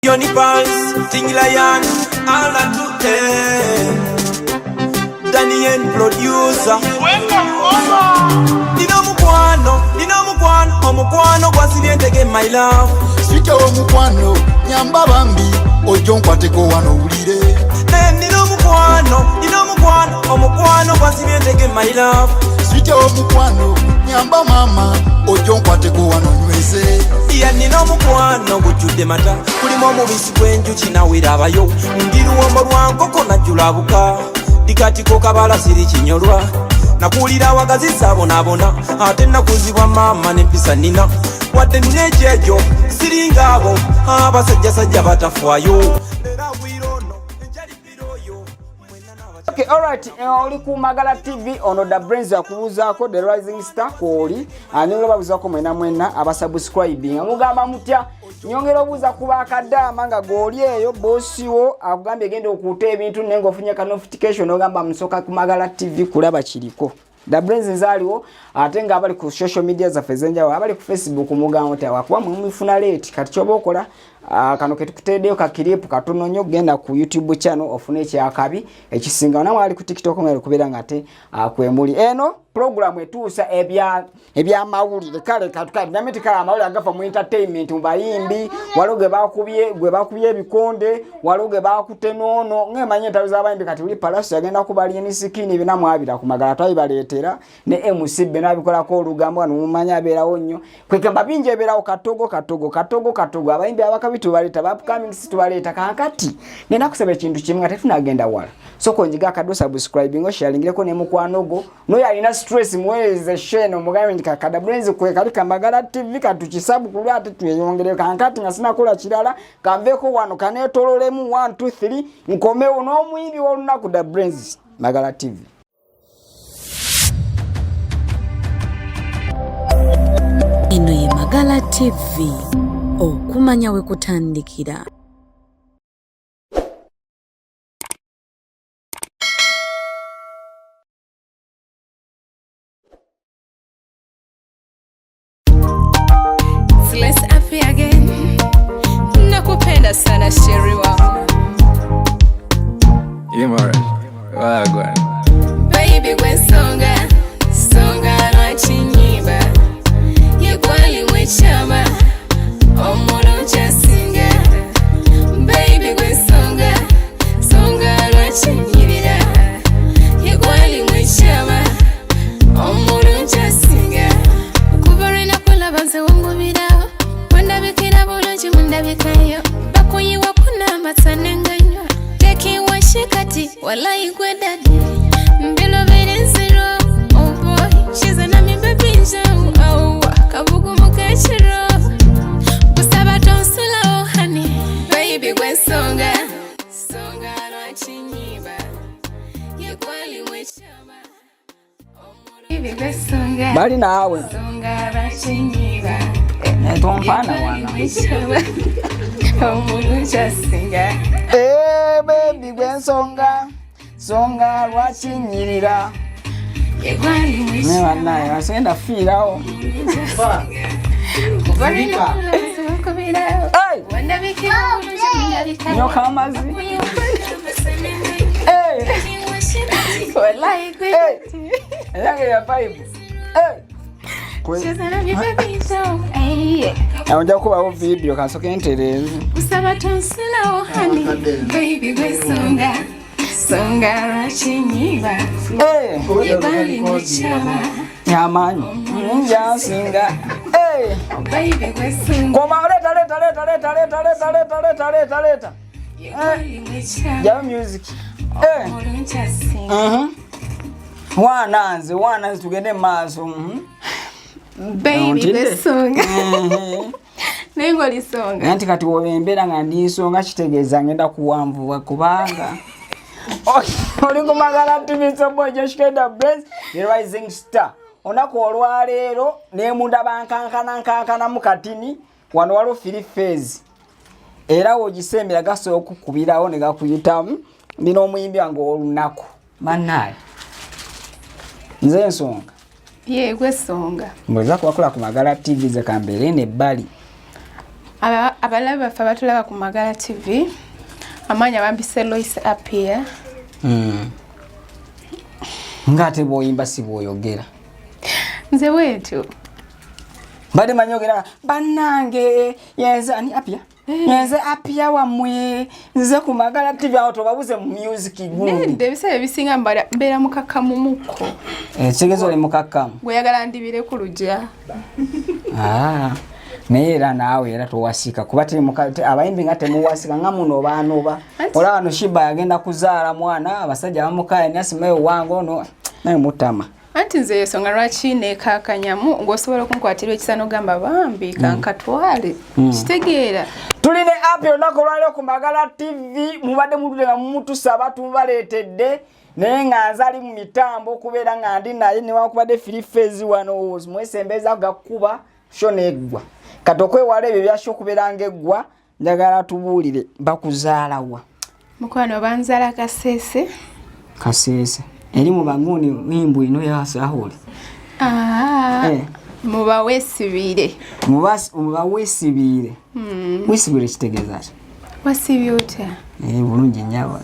Yoni Pals, Ting Lion, all that to them. Daniel producer. Dino mukwano, omukwano gwasibye my love. Switcha omukwano, nyamba bambi, ojo nkwateko wano ulire. Dino mukwano, omukwano gwasibye my love. Switcha omukwano, nyamba mama, ojo nkwateko wano nyweze. Iya nino mukwano gujudde mata, kulimo omubisi gwenjuki nawirabayo. Ndiruwombo lwa nkoko najjulabuka, dikatiko kabala siri kinyolwa. Nakulira wagazisa bonabona, ate nakuzibwa mama nempisa nina. Wadde nina ekyejo siringa abo abasajjasajja batafwayo. Okay, alright. Oli ku Magala TV ono da Brains yakubuzaako The Rising Star kwoli anengera babuzaako mwena abasubscribing amugamba mutya nyongera obuza kuba akadama nga goli eyo bosi wo akugambye genda okuta ebintu nengo ofunye ka notification ogamba musoka ku Magala TV kulaba kiriko The Brains nzaliwo ate nga abali ku social media za fezenjawo abali ku Facebook mugamba mutya wakuba mumifuna late kati kyoba okola kano ketukuteddeo ka clip katono nnyo genda ku YouTube channel ofune kyakabi ekisinga namwe ali ku TikTok mwali kubeera ngate kwemuli eno program etuusa ebya mawulire kale katukali namiti kala amawulire agafa mu entertainment mbayimbi waloge bakubye ebikonde waloge bakutenono ngemanye entabuza abayimbi kati uli palaso yagenda kubali enisikini binamwabira ku Magala tayi baleetera ne MC benabikola ko olugambo anumanya abeerawo nnyo kwekamba binje beerawo katogo abayimbi abakabitu baleta upcoming situbaleta kakati nena kusaba ekintu kimwe ate tunagenda wala so konjiga akado subscribing sharingireko ne mukwanogo no yalina stress mweze sheno mugambe ndikakada Brains kwe kali ka Magala TV katukisabu kulwa ate tuyongereko kankati ngasina kola kirala kanveko wano kanetololemu 1 2 3 nkomeo no mwimbi wolunaku da Brains Magala TV. Ino ye Magala TV okumanya we kutandikira. Let's happy again. Nakupenda sana sheri wangu. Imara. Wagwan. Baby gwe songa na chinyiba. Yekwali mwechama. Omono chasinga. Baby gwe songa na chinyirira. Yekwali mwechama. Omono chasinga. Kubarina kula banze wangu birawo. Wandabikira bulungi mundabikayo. Bakuyiwa kuna matsanenganywa. Tekiwa shikati walayi gwe dadi. Mbilo berenziro. Oh boy, shiza na mi baby njau. Awa, kabugu mukachiro. Kusaba tonsula oh honey. Baby gwe songa na chinyiba. Yekwali mwechama. Baby gwe songa. Bali nawe Songa na chinyiba. netomfana wana baby gwe songa lwakinyirira naye asenda fiirawo nyoka amazi eyange ya vibe Aonja kubaho video kasoke enterezi. Usaba tonsula oh honey. Baby gwe songa rachinyiba. Yebali mchama. Yamanyi. Nja singa. Baby gwe songa. Koma leta. Yebali mchama. Jawa music. Mulunja singa. Wananze tugende maaso. Baby gwe songa. Nengo lisonga. Nanti kati wobembera nga ndisonga kitegeeza ngenda kuwanvuwa kubanga. Oli ku Magala TV soboje shikenda Brains The Rising Star. Onako olwaleero ne munda bankankana mukatini wano walo fili phase. Era wogisembera gaso okukubirawo ne gakuyitamu bino omuyimbi wange olunako. Mannaye. Nze nsonga. Ye gwe songa. Mbweza kuwakola ku Magala TV ze kambere ne bali. abalabi baffe abatulaba ku Magala TV amanya bambise Lois Apia. Ngate boyimba si boyogera. Nze wetu. Bade manyogera banange yenze ani Apia. Yenze Apia wamwe nze ku Magala TV aho tobabuze mu music gundi. Nende bisabe bisinga mbera mukakamu muko. Kigezo le mukakamu. Gweyagala ndibire ku lujja. Neera naawe era towasika kuba tiri mukate abayimbi ngate muwasika ngamuno baanoba ola wano Shiba yagenda kuzaala mwana abasajja bamukaya nasimayo wango no naye mutama anti nze yesonga lwaki nekakanyamu ng'osobola okunkwatira ekisano gamba bambi kankatwale kitegeera tuline app olunaku olwaliro ku Magala TV mubadde muludde nga mumutusaba tubaleetedde naye nga nze ali mu mitambo kubeera nga ndi naye newakubadde filifezi wano mwesembeza gakuba sho neggwa kati okwewala ebyo byasho okubeera ng'eggwa njagala tubuulire bakuzaalawa mukwano banzaala Kasese eri mu banguni wimbu ino yasahuli muba wesibire wisibire kitegeeza ki wasibye otya bulungi nnyo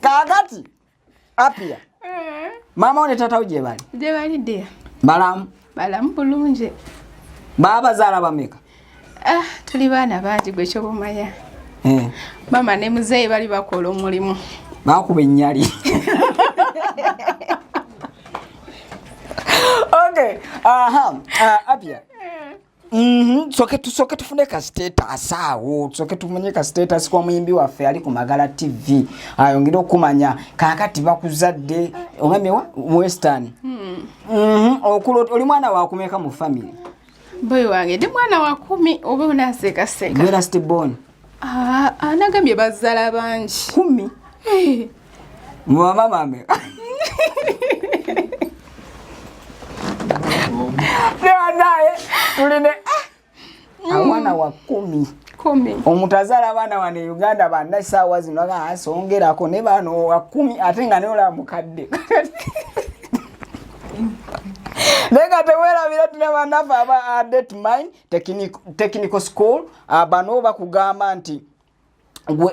kakati Apia mama one tata gye balidde balamu bulungi babazaala bameka tuli baana bangi gwe kyobumanya mama ne muzeeyi bali bakola omulimu bakuba ennyali okay Apia soke tufune ka status awo soke tumenye ka status kwa muyimbi waffe ali ku Magala TV ayongera okumanya kakati bakuzadde ogamewa Western okulo oli mwana wa kumeka mu family boy wange ndi mwana wa 10 oba unaseka Vera Stibon anagambye bazzala bangi 10 mama mame naye tuline awana wa 10 omutazala abana wane Uganda banda sawa zino ga asongerako ne bano wa 10 ate nga ne ola mukadde Lega tewera bila tunabanafa aba adet mine technical school bano bakugamba nti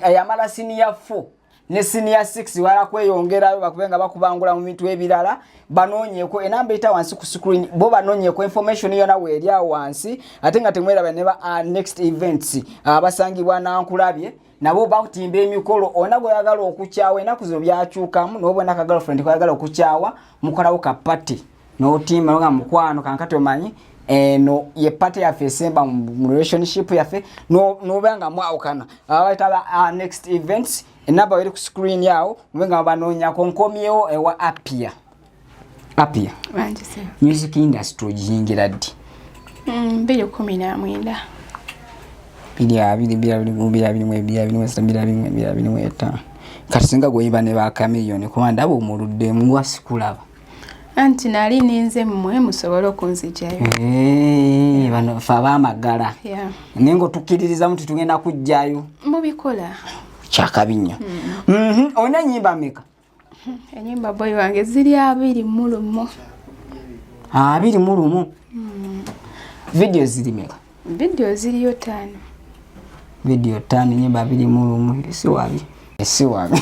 ayamala senior 4 ne senior 6 wala kweyongera bakubenga bakubangula mu mitu ebirala banonyeko enamba ita wansi ku screen bo banonyeko information yona weerya wansi ate nga temwera baneba next events abasangibwa nankulabye nabo bakutimba emikolo ona goyagala okukyawa enakuzo byakyukamu nobona ka girlfriend koyagala okukyawa mukolawo ka party no team nga mukwano kankati omanyi no ye party ya December mu relationship yafe no banga mwawukana abaita next events enaba wali ku screen yao mwenga banonya konkomyewo ewa Apia banjise music industry jingira ddi 2019 katisinga goyiba ne bakamiliyoni kumanda abo muludde mwasikulaba anti nali ninze mmwe musobola okunzijayo bano faba Magala nengo tukiririza mtu tugenda kujjayo mubikola kyakabinyo ona nyimba meka enyimba boy wange ziri 2 mulumo 2 mulumo video ziri meka video ziri 5 video 5 nyimba 2 mulumo esi wabi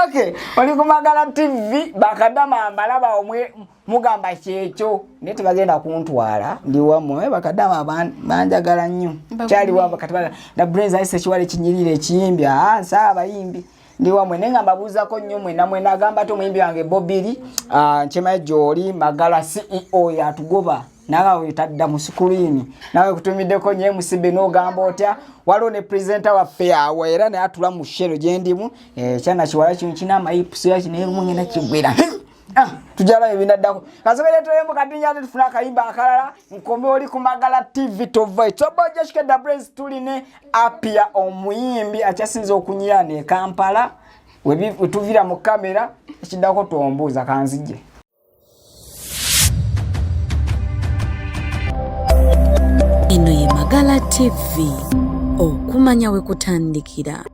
Okay, oli ku Magala TV bakadama ambalaba omwe mugamba kyekyo neti bagenda kuntwala ndi wamwe bakadama banjagala nnyo kyali waba katibaga na brains aise chiwale kinyirire ekiyimbya nsaba yimbi ndi wamwe nenga mbabuza nnyo mwe namwe nagamba to muyimbi wange Bobili nchema joli Magala CEO yatugoba naga witadda mu screen nawe kutumiddeko nye musibe no gamba otya walo ne presenter wa fair wa era ne atula mu shero gendimu cyana chiwala kinchina mayipuso ya kine mu ngena kigwera tujala ebinaddako kasogere toyembo katinya tufuna kayimba akalala nkombe oli ku Magala TV to voice oboje shike da brains tuline Apia omuyimbi achasinza okunyira ne Kampala webi tuvira mu kamera ekidako tombuza kanzije Ino ye Magala TV okumanya we kutandikira.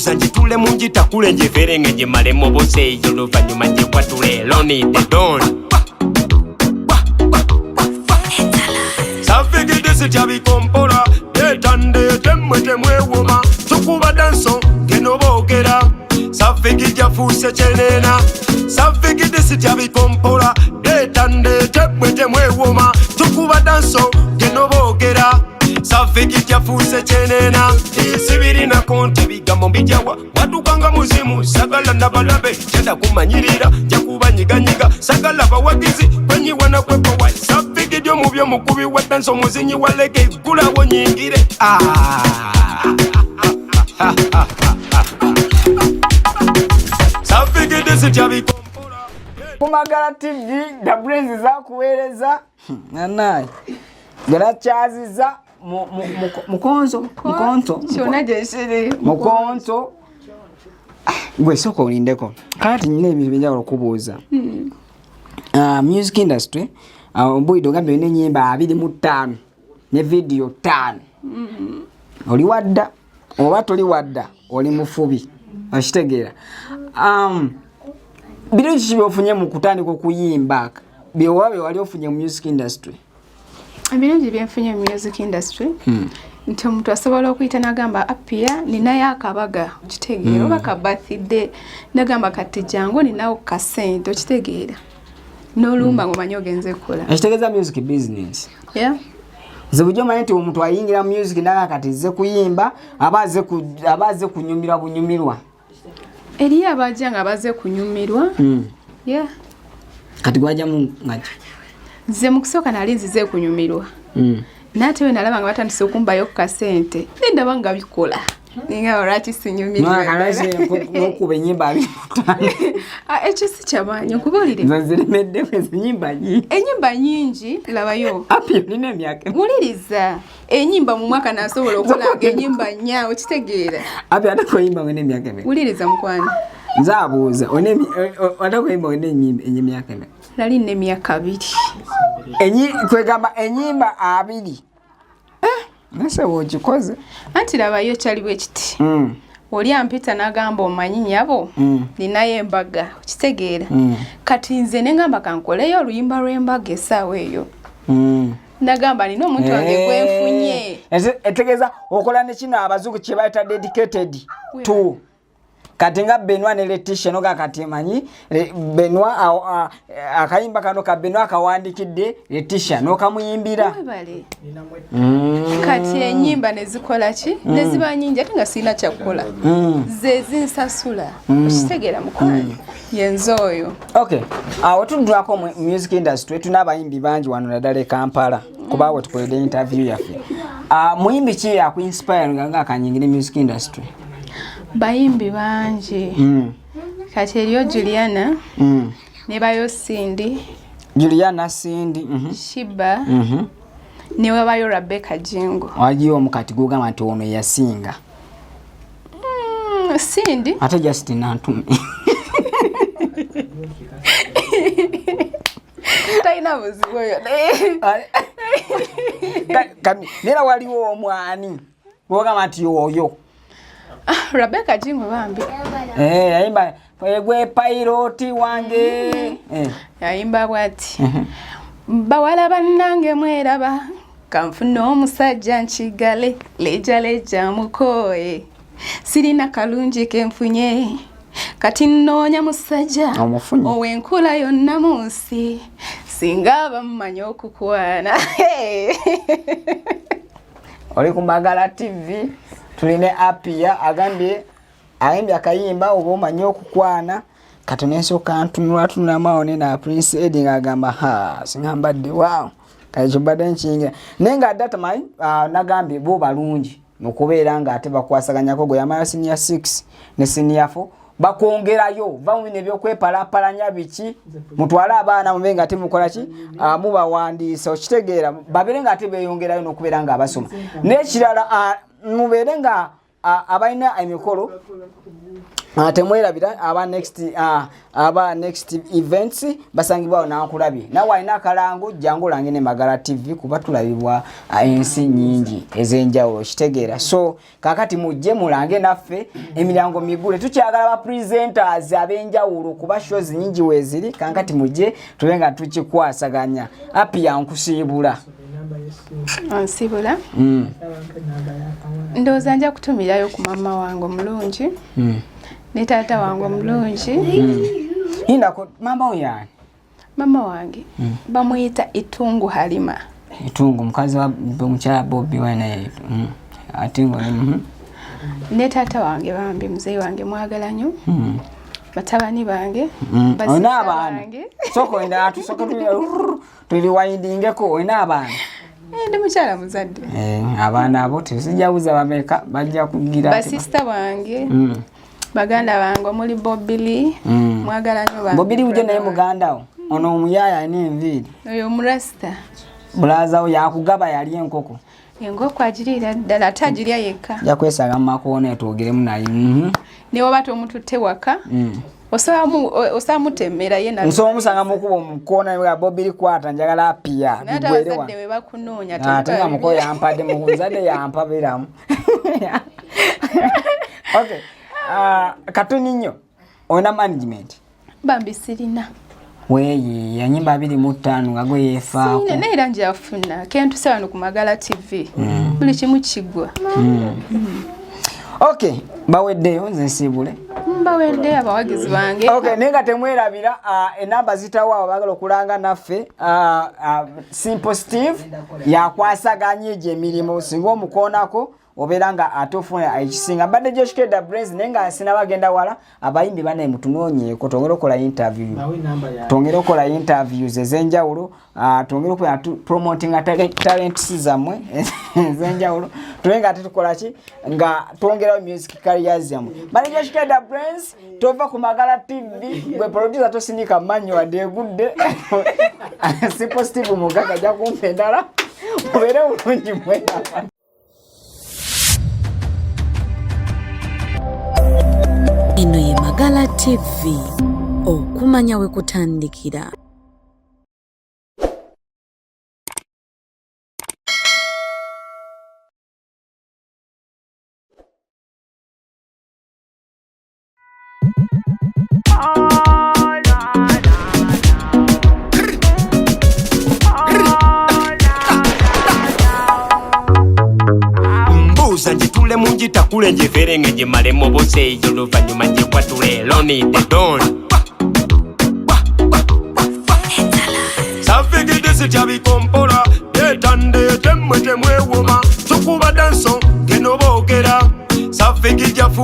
Buza njitule munjita kule njeverenge njemalemo bose ejo luvanyuma njekwatule Lonnie the Don Savigidisi tyabikompola Detande temwe temwe woma Tukuba danso genobogera Savigidya fuse chenena Savigidisi tyabikompola Detande temwe temwe woma Tukuba danso genobogera Savigidya fuse chenena Isibiri na konte bigambo mbijawa Watukanga muzimu sagala nabalabe Chenda kumanyirira jakuba nyiganyiga Sagala bawagizi kwenye wana kwepa wai Savigidyo mubyo mukubi watanso muzinyi waleke Gula wonyingire Savigidisi tyabikompola Kumagala TV Dabrenzi za kueleza nanaye garachaziza mukonzo Chona jeshiri mukonzo gwe soko ulindeko kati nyine ibintu bijya kubuza music industry mbuido gambe ne nyimba 25 ne video 5 oli wadda oba toli wadda oli mufubi ashitegeera biro kibofunye mu kutandika okuyimba byowabe wali ofunye mu music industry Ebirungi byenfunye mu music industry nti omuntu asobola okuyita nagamba apia ninayo akabaga okitegeera oba ka birthday nagamba kati jangu ninawo kasente okitegeera n'olumba ng'omanyi ogenze kukola ekitegeeza music business zebujjo manyi nti omuntu ayingira music naga kati ze kuyimba abaze kunyumirwa bunyumirwa eriyo abajja nga baze kunyumirwa kati gwajamu ngaki Ze mukusooka nali nzize kunyumirwa. Nate we nalaba nga batandise okumbayo ku kasente. Ndaba nga bikola. Ninga orati sinyumirwa. Kalaje okuba enyimba Ekyo si kyamanyi nkubuulire. Nziremedde enyimba nyingi. Enyimba nyingi labayo. Apio nine emyaka. Muliriza. Enyimba mu mwaka nasobola okukola enyimba nya okitegeera. Apio atakoyimba ngene emyaka emeka. Muliriza mukwana. Nzabuuza atakoyimba ngene emyaka emeka. Nali nne emyaka 2. Kwegamba enyimba 2. Nase wogikoze. Anti labayo kyali bwe kiti. Oli ampita nagamba omanyi nyabo ninaye embaga okitegeera. Kati nze ne ngamba kankoleyo oluyimba lw'embaga essaawa eyo. Nagamba nina omuntu wange gwenfunye. Etegeeza okola ne kino abazungu kye bayita dedicated to kati nga Benwa ne Letitia noga kati manyi Benwa akayimba kano ka Benwa akawandikidde Letitia nokamuyimbira kati enyimba nezikola ki neziba nyingi ate nga sina kyakukola ze zinsasula okitegeera mukwano yenzoyo. Okay, wetudulako mu music industry tuna abayimbi bangi wano naddala e Kampala kuba wetukoledde interview yaffe. Muyimbi ki yakuinspire nga akanyingire music industry? Bayimbi bangi kati eriyo Juliana ne bayo Cindy Juliana Cindy Shiba ne wabayo Rebecca Jingo wajiyo omukati gugamba nti ono yasinga Cindy ate Justin Antumi taina buzibu yo nera waliwo omwani gugamba nti oyo Rebecca Jingo bambi yayimba gwe piloti wange yayimba bwati bawala bannange mweraba kanfuna omusajja nkigale leja mukoye sirina kalungi kenfunye kati nnoonya musajja owenkula yonna munsi singa bamumanyi okukwana. Oli ku Magala TV tuline Apia agambye ayimbi akayimba oba omanyi okukwana kati nesooka ntunula maone na Prince Eddie agamba singambadde wow kati mbadde nkingira naye nga data manyi nagambye bo balungi okubeera nga ate bakwasaganyako gwe yamala senior 6 ne senior 4 bakwongerayo bamwine ebyokwepalapalanya biki mutwale abaana mubenga ate mukola ki mubawandiisa okitegeera babere nga ate beeyongerayo n'okubeera nga abasoma n'ekirala mubeere nga abalina emikolo temwerabira aba next events basangibwa na nkulabye nawe alina akalango jangu lange ne Magala TV kuba tulabibwa ensi nyingi ezenjawulo kitegeera so kakati mujje mulange naffe emirango migule tukyagala ba presenters abenjawulo kuba shows nyingi weziri kakati mujje tubenga tukikwasaganya api yankusibula ansibula ndoza nja kutumirayo ku mama wange mulungi ne tata wange mulungi hinda ko mama oyani mama wange bamuyita Itungu Halima Itungu mukazi wa mukyala Bobby wine atingo ne tata wange bambi muzee wange mwagala nnyo batabani bange ona abana soko ina atusoko tuli windingeko ona abana ndi mukyala muzadde abana abo tuzijawuza bameka bajja kugira basista bange baganda bange omuli Bobili mwagala nnyo bange Bobili uje naye muganda ono omuyaya ne enviri oyo murasta bulaza o yakugaba yali enkoko engoko agirira ddala atagirya yekka yakwesaga makoona etwogeremu naye ne wabata omututte waka osamutemera ye nso omusanga mukubo mukoona ya Bobili kwata njagala apia bigwere wa nate bakunoonya tata muko yampadde mukunzade yampabiramu okay katuni nnyo ona management bambi sirina weye yanyimba 25 ngago yefaako sine era njafuna kentu sewano ku Magala TV buli kimu kigwa okay baweddeyo nze nsibule mbawedde abawagizi bange okay nenga temwerabira enamba zitawa bagala okulanga naffe Simple Steve yakwasaganye je emirimu singa omukoonako oberanga atofuna ekisinga badde Joshkeda Brains nenga sina bagenda wala abayimbi bane mutunoonye ko tongero kola interviews ezenjawulo tongero ko promoting talents zamwe ezenjawulo tuwenga tukola ki nga tongera music careers zamwe badde Joshkeda Brains tova ku Magala TV gwe producer to sinika manyo ade gudde Simple Steve mugaga ja kumpendala obere ulungi mwena Ino ye Magala TV okumanya we kutandikira. Njitule munjita kule njiverenge njimale mobose iyo luvanyuma njikwatule loni the don Savigidisi chabikompola